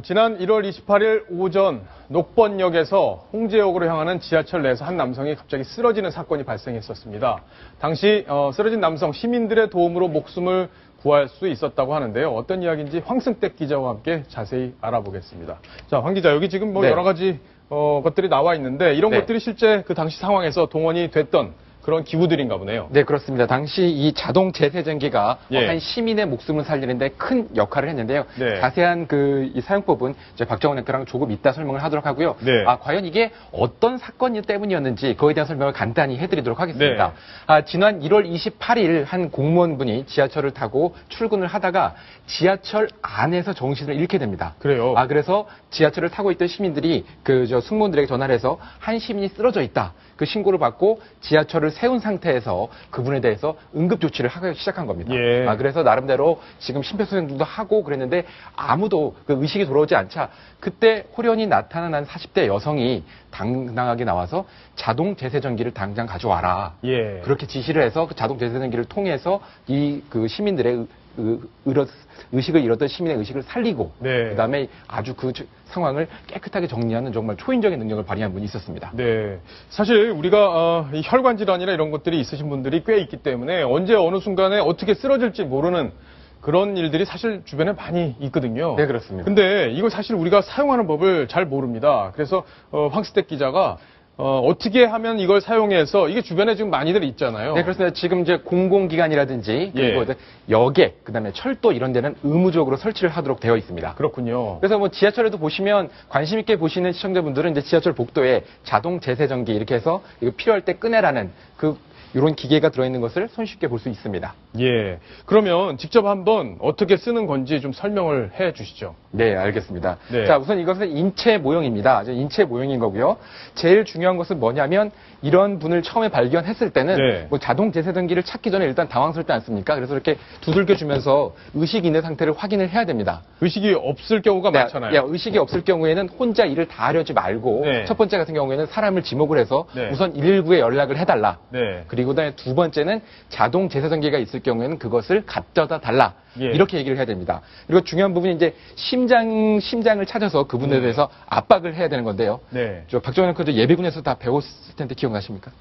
지난 1월 28일 오전 녹번역에서 홍제역으로 향하는 지하철 내에서 한 남성이 갑자기 쓰러지는 사건이 발생했었습니다. 당시 쓰러진 남성 시민들의 도움으로 목숨을 구할 수 있었다고 하는데요. 어떤 이야기인지 황승택 기자와 함께 자세히 알아보겠습니다. 자, 황 기자, 여기 지금 여러 가지 것들이 나와 있는데 이런 것들이 실제 그 당시 상황에서 동원이 됐던 그런 기구들인가 보네요. 네, 그렇습니다. 당시 이 자동 제세전기가 한 시민의 목숨을 살리는데 큰 역할을 했는데요. 자세한 이 사용법은 이제 박정원 앵커랑 조금 이따 설명을 하도록 하고요. 과연 이게 어떤 사건 때문이었는지 그거에 대한 설명을 간단히 해드리도록 하겠습니다. 지난 1월 28일 한 공무원분이 지하철을 타고 출근을 하다가 지하철 안에서 정신을 잃게 됩니다. 그래요? 그래서 지하철을 타고 있던 시민들이 승무원들에게 전화를 해서 한 시민이 쓰러져 있다. 그 신고를 받고 지하철을 세운 상태에서 그분에 대해서 응급 조치를 하기 시작한 겁니다. 그래서 나름대로 지금 심폐소생술도 하고 그랬는데 아무도 그 의식이 돌아오지 않자 그때 호련히 나타난 한 40대 여성이 당당하게 나와서 자동 제세전기를 당장 가져와라. 그렇게 지시를 해서 그 자동 제세전기를 통해서 그 시민들의 의식을 잃었던 시민의 의식을 살리고 그다음에 아주 그 상황을 깨끗하게 정리하는 정말 초인적인 능력을 발휘한 분이 있었습니다. 사실 우리가 혈관 질환이나 이런 것들이 있으신 분들이 꽤 있기 때문에 언제 어느 순간에 어떻게 쓰러질지 모르는 그런 일들이 사실 주변에 많이 있거든요. 네, 그렇습니다. 근데 이거 사실 우리가 사용하는 법을 잘 모릅니다. 그래서 황승택 기자가 어떻게 하면 이걸 사용해서 이게 주변에 지금 많이들 있잖아요. 네, 그렇습니다. 지금 이제 공공기관이라든지 그리고 역에 그다음에 철도 이런 데는 의무적으로 설치를 하도록 되어 있습니다. 그렇군요. 그래서 뭐 지하철에도 보시면 관심 있게 보시는 시청자분들은 이제 지하철 복도에 자동 제세전기 이렇게 해서 이거 필요할 때 끄내라는 이런 기계가 들어있는 것을 손쉽게 볼 수 있습니다. 그러면 직접 한번 어떻게 쓰는 건지 좀 설명을 해 주시죠. 네, 알겠습니다. 자, 우선 이것은 인체 모형입니다. 인체 모형인 거고요. 제일 중요한 것은 뭐냐면 이런 분을 처음에 발견했을 때는 뭐 자동 제세전기를 찾기 전에 일단 당황스럽지 않습니까? 그래서 이렇게 두들겨 주면서 의식이 있는 상태를 확인을 해야 됩니다. 의식이 없을 경우가 많잖아요. 의식이 없을 경우에는 혼자 일을 다 하려지 말고 첫 번째 같은 경우에는 사람을 지목을 해서 우선 119에 연락을 해달라. 그리고 그다음에 두 번째는 자동 제세전기가 있을 경우에는 그것을 가져다 달라. 이렇게 얘기를 해야 됩니다. 그리고 중요한 부분이 이제 심장을 찾아서 그분에 대해서 압박을 해야 되는 건데요. 저 박정현 앵커도 예비군에서 다 배웠을 텐데 기억나십니까?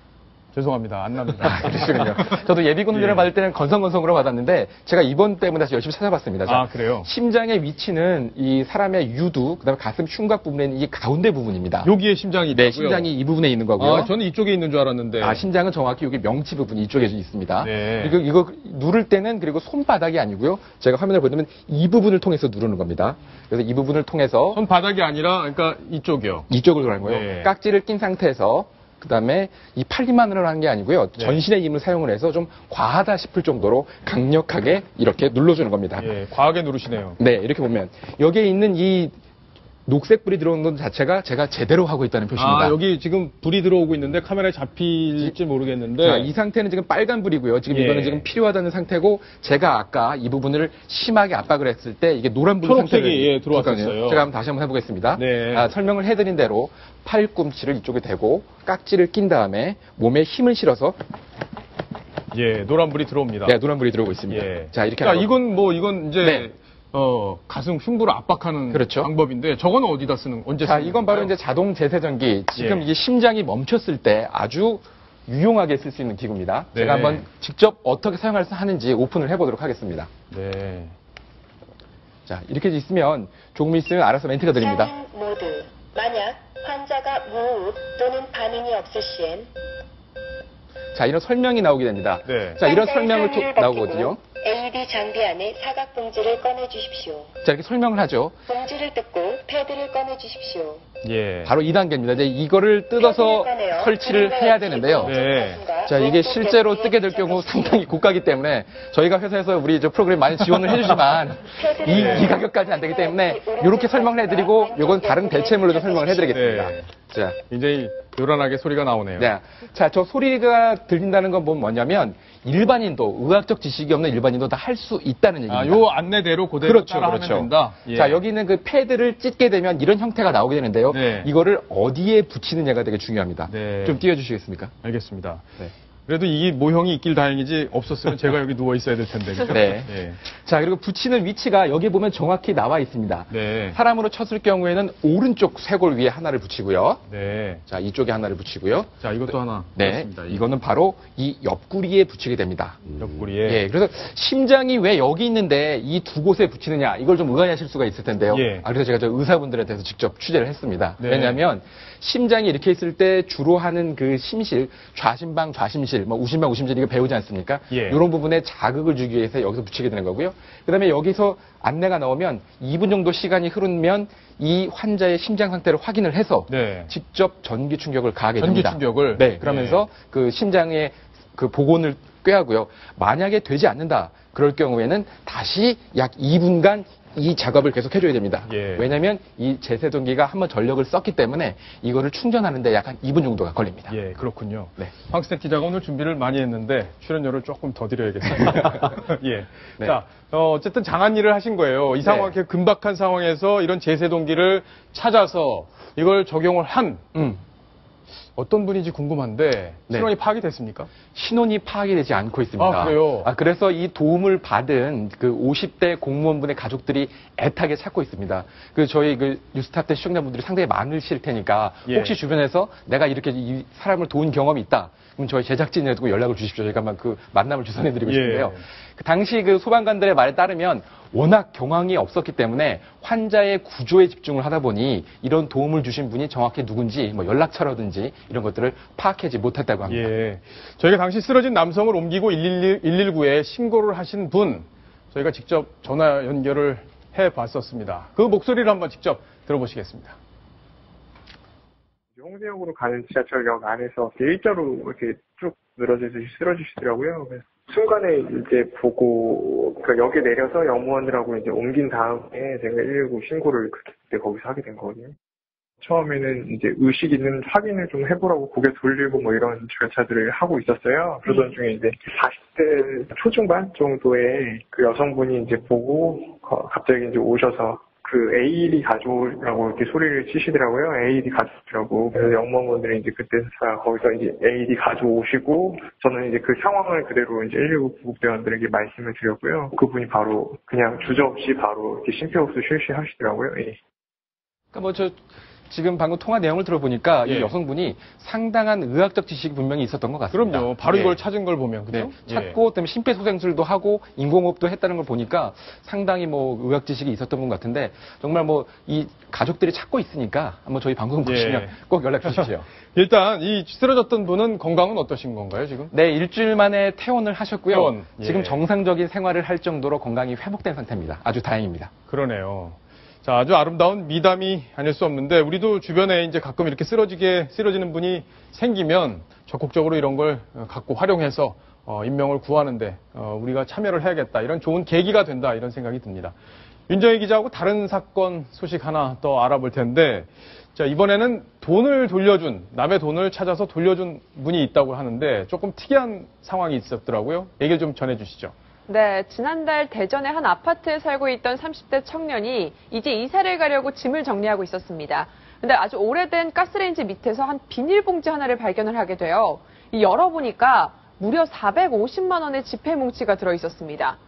죄송합니다. 안 납니다. 그러시군요. 저도 예비군 훈련을 받을 때는 건성건성으로 받았는데 제가 이번 때문에 다시 열심히 찾아봤습니다. 그래요? 심장의 위치는 이 사람의 유두, 그다음에 가슴 흉곽 부분에 있는 이 가운데 부분입니다. 여기에 심장이 있다고요? 네, 심장이 이 부분에 있는 거고요. 저는 이쪽에 있는 줄 알았는데. 심장은 정확히 여기 명치 부분이 이쪽에 있습니다. 그리고 이거 누를 때는 그리고 손바닥이 아니고요. 제가 화면을 보면 이 부분을 통해서 누르는 겁니다. 그래서 이 부분을 통해서 손바닥이 아니라 그러니까 이쪽이요. 이쪽으로 가는 거예요. 깍지를 낀 상태에서 그다음에 이 팔기만으로 하는 게 아니고요. 전신의 힘을 사용을 해서 좀 과하다 싶을 정도로 강력하게 이렇게 눌러주는 겁니다. 과하게 누르시네요. 네, 이렇게 보면 여기에 있는 이 녹색 불이 들어오는 것 자체가 제가 제대로 하고 있다는 표시입니다. 여기 지금 불이 들어오고 있는데 카메라에 잡힐지 모르겠는데. 이 상태는 지금 빨간 불이고요. 지금 이거는 지금 필요하다는 상태고 제가 아까 이 부분을 심하게 압박을 했을 때 이게 노란 불 상태로 들어왔었어요. 제가 다시 한번 해보겠습니다. 설명을 해드린 대로 팔꿈치를 이쪽에 대고 깍지를 낀 다음에 몸에 힘을 실어서 노란 불이 들어옵니다. 네, 노란 불이 들어오고 있습니다. 자, 이렇게 이건 이제 가슴 흉부를 압박하는 방법인데 저건 어디다 언제 쓰는 이건 바로 이제 자동 제세전기. 지금 이게 심장이 멈췄을 때 아주 유용하게 쓸 수 있는 기구입니다. 제가 한번 직접 어떻게 하는지 오픈을 해보도록 하겠습니다. 자, 이렇게 있으면 조금 있으면 알아서 멘트가 들립니다. 모드. 만약 환자가 무호흡 또는 반응이 없을 시엔 자, 이런 설명이 나오게 됩니다. 자, 이런 설명을 나오거든요. AED 장비 안에 사각 봉지를 꺼내주십시오. 자, 이렇게 설명을 하죠. 봉지를 뜯고 패드를 꺼내주십시오. 바로 2단계입니다. 이제 이거를 뜯어서 설치를 해야 되는데요. 자, 이게 실제로 뜨게 될 경우 상당히 고가기 때문에 저희가 회사에서 우리 프로그램 많이 지원을 해주지만 이 가격까지는 안 되기 때문에 이렇게 설명을 해드리고 이건 다른 대체물로도 설명을 해드리겠습니다. 자, 이제 요란하게 소리가 나오네요. 자, 저 소리가 들린다는 건 뭐냐면 일반인도 의학적 지식이 없는 일반인도 다 할 수 있다는 얘기입니다. 요 안내대로 그대로 따라하면 된다. 자, 여기 있는 그 패드를 찢게 되면 이런 형태가 나오게 되는데요. 이거를 어디에 붙이느냐가 되게 중요합니다. 좀 띄워주시겠습니까? 알겠습니다. 그래도 이 모형이 있길 다행이지 없었으면 제가 여기 누워 있어야 될 텐데. 그죠? 네. 예. 자, 그리고 붙이는 위치가 여기 보면 정확히 나와 있습니다. 네. 사람으로 쳤을 경우에는 오른쪽 쇄골 위에 하나를 붙이고요. 네. 자, 이쪽에 하나를 붙이고요. 자, 이것도 하나. 네. 그렇습니다. 이거는 바로 이 옆구리에 붙이게 됩니다. 옆구리에. 예, 그래서 심장이 왜 여기 있는데 이 두 곳에 붙이느냐, 이걸 좀 의아해하실 수가 있을 텐데요. 예. 그래서 제가 저 의사분들한테서 직접 취재를 했습니다. 네. 왜냐하면 심장이 이렇게 있을 때 주로 하는 그 심실, 좌심방, 좌심실, 뭐 우심방, 우심실 이거 배우지 않습니까? 예. 이런 부분에 자극을 주기 위해서 여기서 붙이게 되는 거고요. 그다음에 여기서 안내가 나오면 2분 정도 시간이 흐르면 이 환자의 심장 상태를 확인을 해서 네. 직접 전기 충격을 가하게 전기 됩니다. 충격을? 네, 그러면서 그 심장의 그 복원을 꾀하고요. 만약에 되지 않는다. 그럴 경우에는 다시 약 2분간 이 작업을 계속 해줘야 됩니다. 예. 왜냐하면 이 제세동기가 한번 전력을 썼기 때문에 이거를 충전하는데 약 한 2분 정도가 걸립니다. 예, 그렇군요. 네. 황스택 기자가 오늘 준비를 많이 했는데 출연료를 조금 더 드려야겠습니다. 예. 네. 자, 어쨌든 장한 일을 하신 거예요. 이 상황, 네. 금박한 상황에서 이런 제세동기를 찾아서 이걸 적용을 한 어떤 분인지 궁금한데 네. 신원이 파악이 됐습니까? 신원이 파악이 되지 않고 있습니다. 아, 그래요? 그래서 이 도움을 받은 그 50대 공무원분의 가족들이 애타게 찾고 있습니다. 그 저희 그 뉴스타트 시청자분들이 상당히 많으실 테니까 예. 혹시 주변에서 내가 이렇게 이 사람을 도운 경험이 있다. 그럼 저희 제작진에도 연락을 주십시오. 저희가 한번 그 만남을 주선해드리고 예. 싶은데요. 그 당시 그 소방관들의 말에 따르면 워낙 경황이 없었기 때문에 환자의 구조에 집중을 하다 보니 이런 도움을 주신 분이 정확히 누군지 뭐 연락처라든지 이런 것들을 파악하지 못했다고 합니다. 예. 저희가 당시 쓰러진 남성을 옮기고 119에 신고를 하신 분 저희가 직접 전화 연결을 해봤었습니다. 그 목소리를 한번 직접 들어보시겠습니다. 홍대역으로 가는 지하철역 안에서 일자로 이렇게 쭉 늘어져서 쓰러지시더라고요. 그래서 순간에 이제 보고 그 역에 내려서 영무원들하고 이제 옮긴 다음에 제가 119 신고를 그때 거기서 하게 된 거거든요. 처음에는 이제 의식 있는 확인을 좀 해보라고 고개 돌리고 뭐 이런 절차들을 하고 있었어요. 그러던 중에 이제 40대 초중반 정도의 그 여성분이 이제 보고 갑자기 이제 오셔서 그 AED 가져오라고 이렇게 소리를 치시더라고요. AED 가져오라고. 그래서 영무원분들이 이제 그때 거기서 이제 AED 가져오시고 저는 이제 그 상황을 그대로 이제 119 구급대원들에게 말씀을 드렸고요. 그분이 바로 그냥 주저없이 바로 이렇게 심폐호흡수 실시하시더라고요. 예. 그러니까 뭐 지금 방금 통화 내용을 들어보니까 예. 이 여성분이 상당한 의학적 지식이 분명히 있었던 것 같습니다. 그럼요. 바로 예. 이걸 찾은 걸 보면 그죠? 네, 찾고 그다음에 심폐소생술도 하고 인공호흡도 했다는 걸 보니까 상당히 뭐 의학 지식이 있었던 분 같은데 정말 뭐 이 가족들이 찾고 있으니까 한번 저희 방송 보시면 예. 꼭 연락 주십시오. 일단 이 쓰러졌던 분은 건강은 어떠신 건가요 지금? 네, 일주일 만에 퇴원을 하셨고요. 퇴원. 예. 지금 정상적인 생활을 할 정도로 건강이 회복된 상태입니다. 아주 다행입니다. 그러네요. 자, 아주 아름다운 미담이 아닐 수 없는데 우리도 주변에 이제 가끔 이렇게 쓰러지는 분이 생기면 적극적으로 이런 걸 갖고 활용해서 인명을 구하는데 우리가 참여를 해야겠다. 이런 좋은 계기가 된다. 이런 생각이 듭니다. 윤정희 기자하고 다른 사건 소식 하나 더 알아볼 텐데 자, 이번에는 남의 돈을 찾아서 돌려준 분이 있다고 하는데 조금 특이한 상황이 있었더라고요. 얘기를 좀 전해주시죠. 네, 지난달 대전의 한 아파트에 살고 있던 30대 청년이 이제 이사를 가려고 짐을 정리하고 있었습니다. 근데 아주 오래된 가스레인지 밑에서 한 비닐봉지 하나를 발견을 하게 돼요. 열어보니까 무려 450만 원의 지폐 뭉치가 들어있었습니다.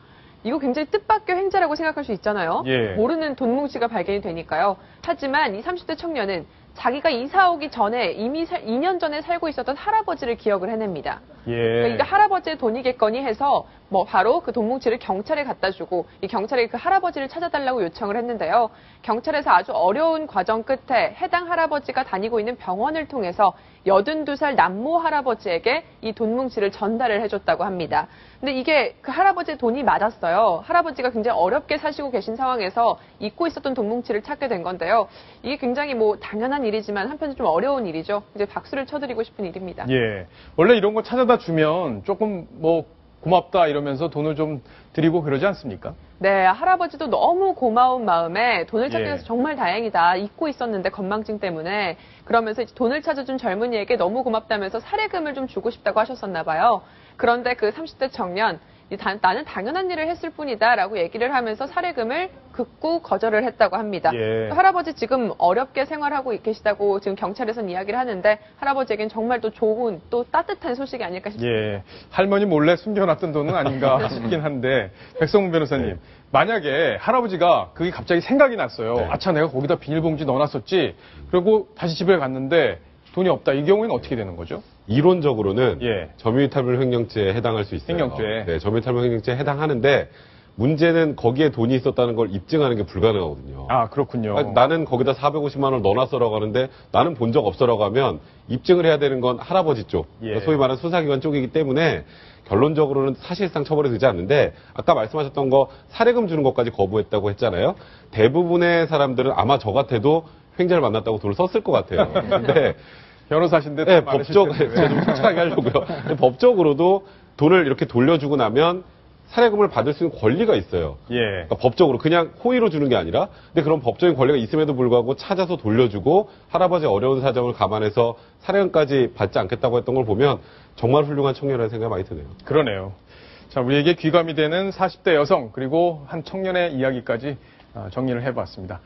이거 굉장히 뜻밖의 횡재라고 생각할 수 있잖아요. 예. 모르는 돈 뭉치가 발견이 되니까요. 하지만 이 30대 청년은 자기가 이사 오기 전에 이미 2년 전에 살고 있었던 할아버지를 기억을 해냅니다. 그러니까 이게 할아버지의 돈이겠거니 해서 뭐 바로 그 돈 뭉치를 경찰에 갖다 주고 이 경찰이 그 할아버지를 찾아달라고 요청을 했는데요. 경찰에서 아주 어려운 과정 끝에 해당 할아버지가 다니고 있는 병원을 통해서 82살 남모 할아버지에게 이 돈 뭉치를 전달을 해줬다고 합니다. 근데 이게 그 할아버지의 돈이 맞았어요. 할아버지가 굉장히 어렵게 사시고 계신 상황에서 잊고 있었던 돈 뭉치를 찾게 된 건데요. 이게 굉장히 뭐 당연한 일이지만 한편으로 좀 어려운 일이죠. 이제 박수를 쳐드리고 싶은 일입니다. 예. 원래 이런 거 찾아다 주면 조금 뭐 고맙다 이러면서 돈을 좀 드리고 그러지 않습니까? 네, 할아버지도 너무 고마운 마음에 돈을 찾게 예. 돼서 정말 다행이다. 잊고 있었는데 건망증 때문에. 그러면서 이제 돈을 찾아준 젊은이에게 너무 고맙다면서 사례금을 좀 주고 싶다고 하셨었나 봐요. 그런데 그 30대 청년 나는 당연한 일을 했을 뿐이다라고 얘기를 하면서 사례금을 극구 거절을 했다고 합니다. 예. 할아버지 지금 어렵게 생활하고 계시다고 지금 경찰에서는 이야기를 하는데 할아버지에겐 정말 또 좋은 또 따뜻한 소식이 아닐까 싶습니다. 예. 할머니 몰래 숨겨놨던 돈은 아닌가 싶긴 한데 백성문 변호사님 만약에 할아버지가 그게 갑자기 생각이 났어요. 네. 아차 내가 거기다 비닐봉지 넣어놨었지. 그리고 다시 집에 갔는데 돈이 없다. 이 경우에는 어떻게 되는 거죠? 이론적으로는 예. 점유이탈물 횡령죄에 해당할 수 있어요. 횡령죄. 네, 점유이탈물 횡령죄에 해당하는데 문제는 거기에 돈이 있었다는 걸 입증하는 게 불가능하거든요. 아 그렇군요. 나는 거기다 450만 원을 넣어놨어라고 하는데 나는 본 적 없어라고 하면 입증을 해야 되는 건 할아버지 쪽, 예. 소위 말하는 수사기관 쪽이기 때문에 결론적으로는 사실상 처벌이 되지 않는데 아까 말씀하셨던 거 사례금 주는 것까지 거부했다고 했잖아요. 대부분의 사람들은 아마 저 같아도 횡재를 만났다고 돈을 썼을 것 같아요. 근데 변호사신데 네, 돈 많으실 제가 텐데. 좀 솔직하게 하려고요. 근데 법적으로도 돈을 이렇게 돌려주고 나면 사례금을 받을 수 있는 권리가 있어요. 예. 그러니까 법적으로 그냥 호의로 주는 게 아니라 근데 그런 법적인 권리가 있음에도 불구하고 찾아서 돌려주고 할아버지의 어려운 사정을 감안해서 사례금까지 받지 않겠다고 했던 걸 보면 정말 훌륭한 청년이라는 생각이 많이 드네요. 그러네요. 자, 우리에게 귀감이 되는 40대 여성 그리고 한 청년의 이야기까지 정리를 해봤습니다.